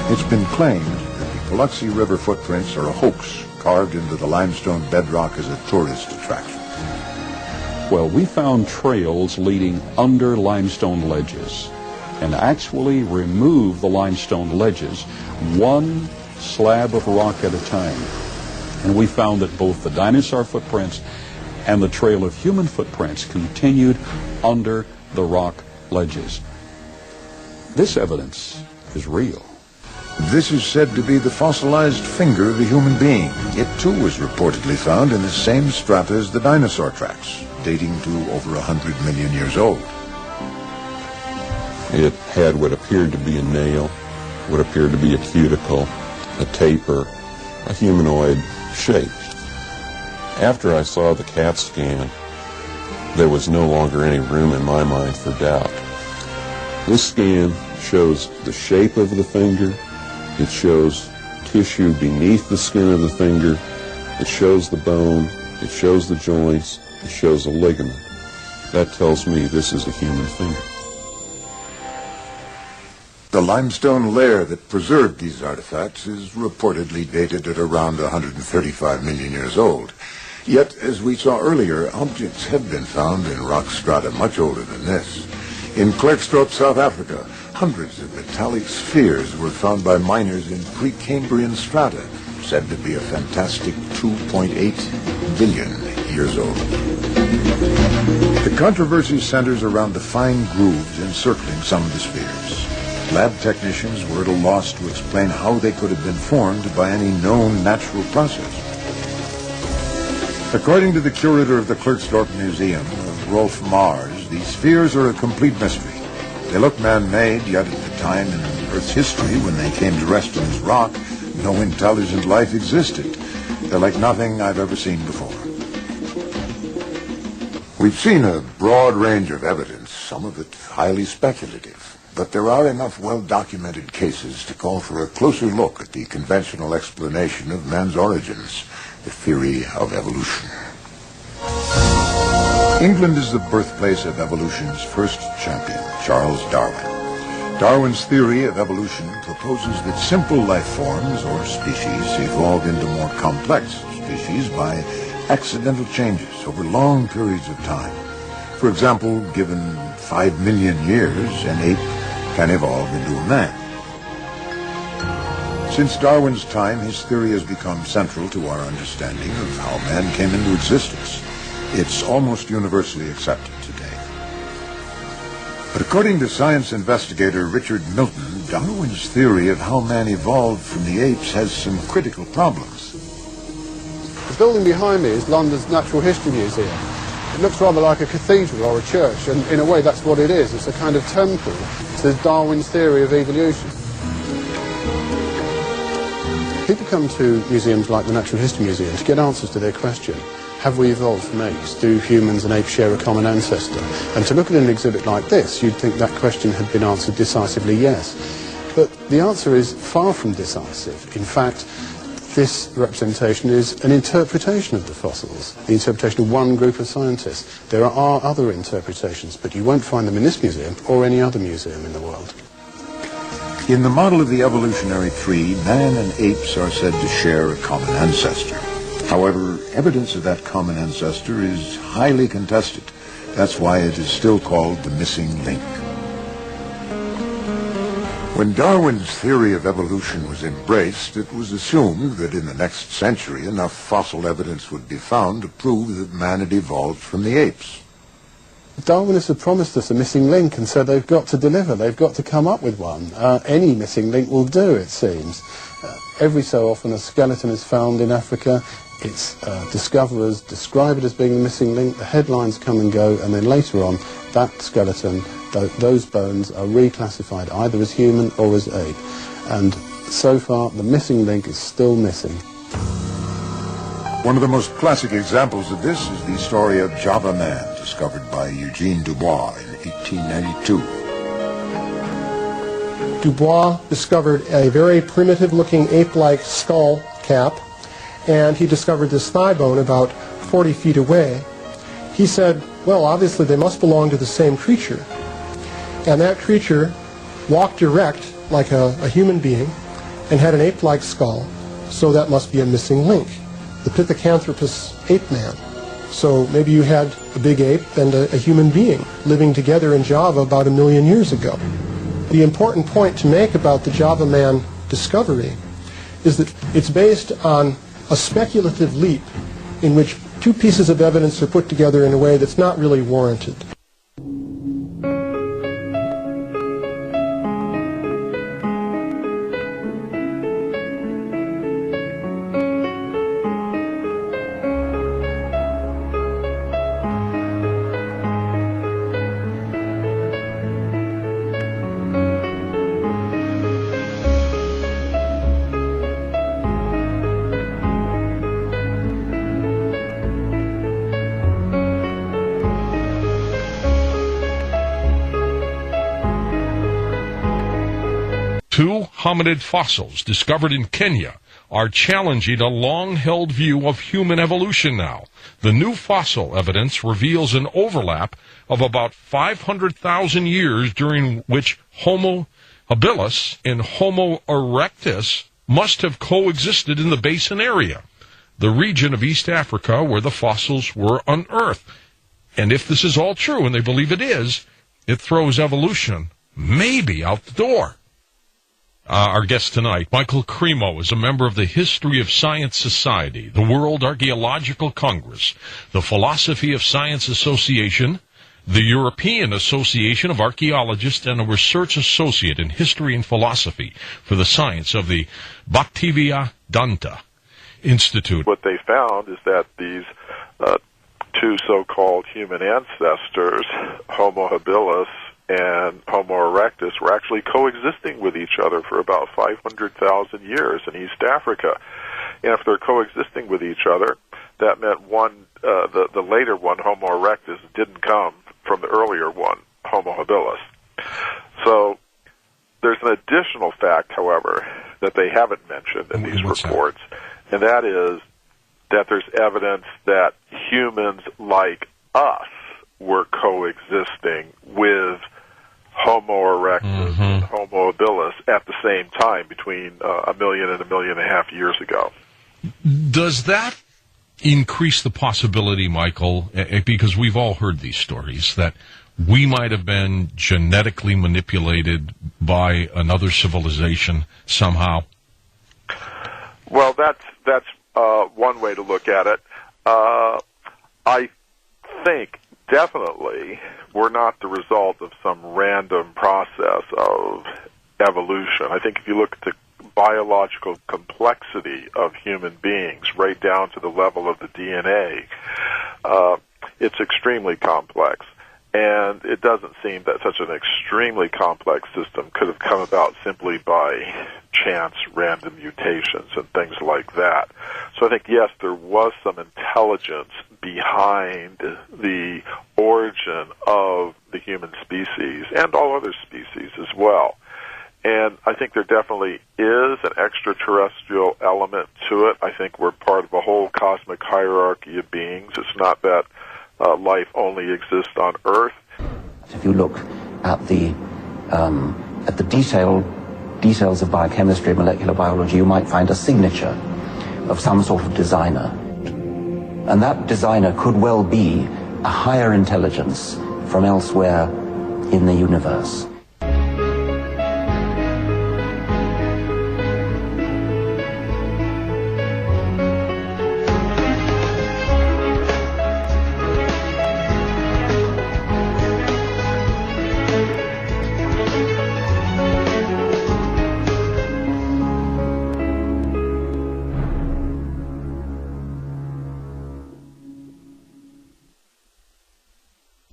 It's been claimed that the Biloxi River footprints are a hoax carved into the limestone bedrock as a tourist attraction. Well, we found trails leading under limestone ledges and actually removed the limestone ledges one slab of rock at a time. And we found that both the dinosaur footprints and the trail of human footprints continued under the rock ledges. This evidence is real. This is said to be the fossilized finger of a human being. It too was reportedly found in the same strata as the dinosaur tracks, dating to over 100 million years old. It had what appeared to be a nail, what appeared to be a cuticle, a taper, a humanoid shape. After I saw the CAT scan, there was no longer any room in my mind for doubt. This scan shows the shape of the finger. It shows tissue beneath the skin of the finger. It shows the bone. It shows the joints. It shows a ligament. That tells me this is a human finger. The limestone layer that preserved these artifacts is reportedly dated at around 135 million years old. Yet, as we saw earlier, objects have been found in rock strata much older than this. In Klerksdorp, South Africa, hundreds of metallic spheres were found by miners in Precambrian strata, said to be a fantastic 2.8 billion years old. The controversy centers around the fine grooves encircling some of the spheres. Lab technicians were at a loss to explain how they could have been formed by any known natural process. According to the curator of the Klerksdorp Museum, Rolf Mars, these spheres are a complete mystery. They look man-made, yet at the time in Earth's history when they came to rest on this rock, no intelligent life existed. They're like nothing I've ever seen before. We've seen a broad range of evidence, some of it highly speculative, but there are enough well-documented cases to call for a closer look at the conventional explanation of man's origins, the theory of evolution. England is the birthplace of evolution's first champion, Charles Darwin. Darwin's theory of evolution proposes that simple life forms or species evolve into more complex species by accidental changes over long periods of time. For example, given 5 million years, an ape can evolve into a man. Since Darwin's time, his theory has become central to our understanding of how man came into existence. It's almost universally accepted today. But according to science investigator Richard Milton, Darwin's theory of how man evolved from the apes has some critical problems. The building behind me is London's Natural History Museum. It looks rather like a cathedral or a church, and in a way that's what it is. It's a kind of temple to Darwin's theory of evolution. People come to museums like the Natural History Museum to get answers to their question. Have we evolved from apes? Do humans and apes share a common ancestor? And to look at an exhibit like this, you'd think that question had been answered decisively yes. But the answer is far from decisive. In fact, this representation is an interpretation of the fossils, the interpretation of one group of scientists. There are other interpretations, but you won't find them in this museum or any other museum in the world. In the model of the evolutionary tree, man and apes are said to share a common ancestor. However, evidence of that common ancestor is highly contested. That's why it is still called the missing link. When Darwin's theory of evolution was embraced, it was assumed that in the next century enough fossil evidence would be found to prove that man had evolved from the apes. Darwinists have promised us a missing link, and so they've got to deliver. They've got to come up with one. Any missing link will do, it seems. Every so often a skeleton is found in Africa. Its discoverers describe it as being the missing link. The headlines come and go, and then later on, that skeleton, those bones are reclassified either as human or as ape. And so far, the missing link is still missing. One of the most classic examples of this is the story of Java Man, discovered by Eugene Dubois in 1892. Dubois discovered a very primitive-looking ape-like skull cap, and he discovered this thigh bone about 40 feet away. he said, well, obviously they must belong to the same creature. And that creature walked erect like a human being and had an ape-like skull, so that must be a missing link, the Pithecanthropus ape man. So maybe you had a big ape and a human being living together in Java about 1 million years ago. The important point to make about the Java man discovery is that it's based on a speculative leap in which two pieces of evidence are put together in a way that's not really warranted. Two hominid fossils discovered in Kenya are challenging a long-held view of human evolution now. The new fossil evidence reveals an overlap of about 500,000 years during which Homo habilis and Homo erectus must have coexisted in the basin area, the region of East Africa where the fossils were unearthed. And if this is all true, and they believe it is, it throws evolution maybe out the door. Our guest tonight, Michael Cremo, is a member of the History of Science Society, the World Archaeological Congress, the Philosophy of Science Association, the European Association of Archaeologists, and a research associate in history and philosophy for the science of the Bhaktivedanta Institute. What they found is that these two so-called human ancestors, Homo habilis and Homo erectus, were actually coexisting with each other for about 500,000 years in East Africa. And if they're coexisting with each other, that meant the later one, Homo erectus, didn't come from the earlier one, Homo habilis. So there's an additional fact, however, that they haven't mentioned in these reports, and that is that there's evidence that humans like us were coexisting with Homo erectus and Homo habilis at the same time between 1 million and 1.5 million years ago. Does that increase the possibility, Michael, because we've all heard these stories, that we might have been genetically manipulated by another civilization somehow? Well, that's one way to look at it. I think definitely we're not the result of some random process of evolution. I think if you look at the biological complexity of human beings, right down to the level of the DNA, it's extremely complex. And it doesn't seem that such an extremely complex system could have come about simply by chance random mutations and things like that. So I think, yes, there was some intelligence behind the origin of the human species and all other species as well. And I think there definitely is an extraterrestrial element to it. I think we're part of a whole cosmic hierarchy of beings. It's not that life only exists on Earth. If you look at the details of biochemistry and molecular biology, you might find a signature of some sort of designer. And that designer could well be a higher intelligence from elsewhere in the universe.